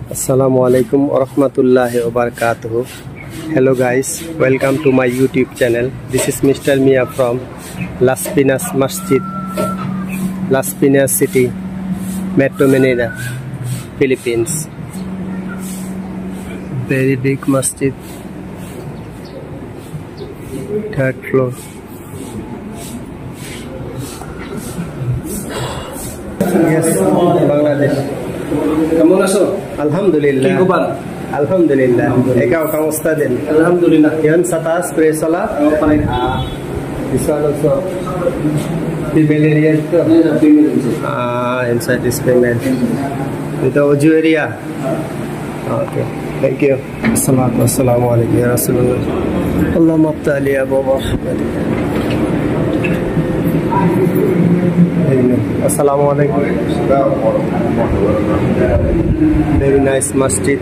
Assalamualaikum warahmatullahi wabarakatuh. Hello guys, welcome to my YouTube channel. This is Mr. Mia from Las Piñas Masjid, Las Piñas City, Metro Manila, Philippines. Very big masjid, 3rd floor. Yes, Bangladesh. Kamu naso? Alhamdulillah. Kikuban? Alhamdulillah. Ikaw, kamusta din? Alhamdulillah. Yan sa taas, pray salat. Paling This one also. Female area ito. Inside this female. Ito, uju area. Okay. Thank you. Assalamualaikum ya Rasulullah. Allahumma abtali abu rahmatika. Assalamualaikum. Very nice masjid.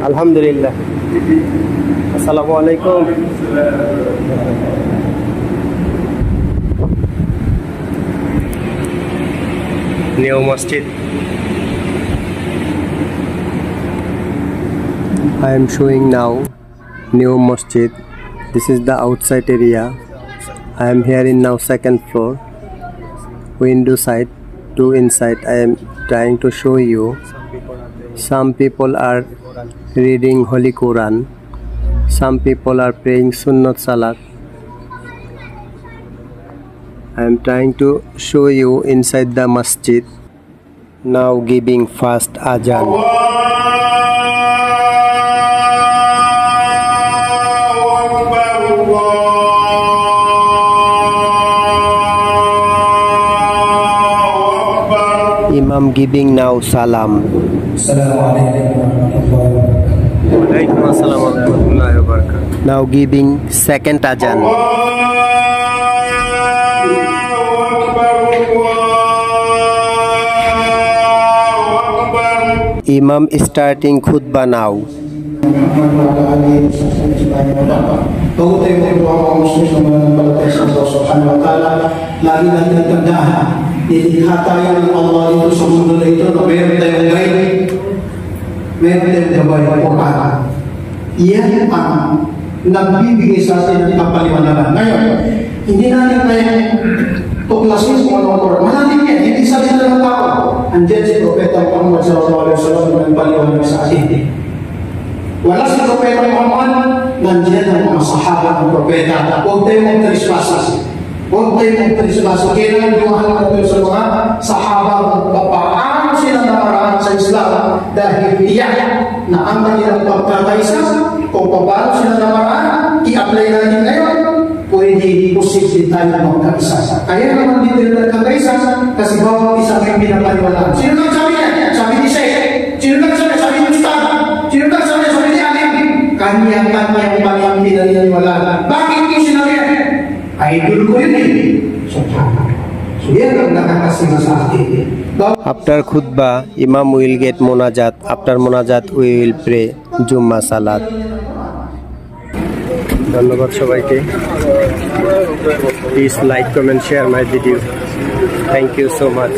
Alhamdulillah. Assalamualaikum. New masjid. I am showing now new masjid. This is the outside area. I am here in now 2nd floor. Window side to inside. I am trying to show you. Some people are reading Holy Quran. Some people are praying Sunnat Salat. I am trying to show you inside the masjid. Now giving fast azan. Imam giving now salam. Now giving 2nd azan. Imam starting khutbah now. Bago tayo mga Muslim na mananampalataya sa Allah subhanahu wa ta'ala, lagi natin tandaan, nilikha tayo ng Allah dito sa mundo na ito na meron tayong guide, meron tayong gabay ng Quran. Iyan ang nagbibigay sa atin ng kapaliwanagan. Ngayon, hindi natin tayo tuklasin kung ano ang Quran. Malalim yan, hindi sa atin ng tao. Andiyan si Propeta Muhammad sallallahu alaihi wasallam na nagpaliwanag sa atin. Wala si Propeta Muhammad, nandiyan ang mga sahaba ng Propeta. Huwag tayo magtrispas. Huwag tayo magtrispas. Kailangan dumahan natin sa mga sahaba ng paano sila namaraan sa Islam dahil tiyak na ang kanilang pagkakaisa kung paano sila namaraan, i-apply natin ngayon, pwede posible tayo magkaisa. Kaya naman dito yung nagkakaisa kasi bawat isang may pinapaliwalaan. Sino nagsabi niya? Sabi ni Sheikh. Sino nagsabi? Sabi ni Ustad. Sino nagsabi? Sabi ni Alim. Kanya-kanya palang pinaniniwalaan. Bakit yung sinabi? Idol ko yun eh. So yan ang nakakasima sa atin. After khutbah, Imam will get munajat. After munajat, we will pray Jummah Salat. ধন্যবাদ সবাইকে। Please like, comment, share my video. Thank you so much.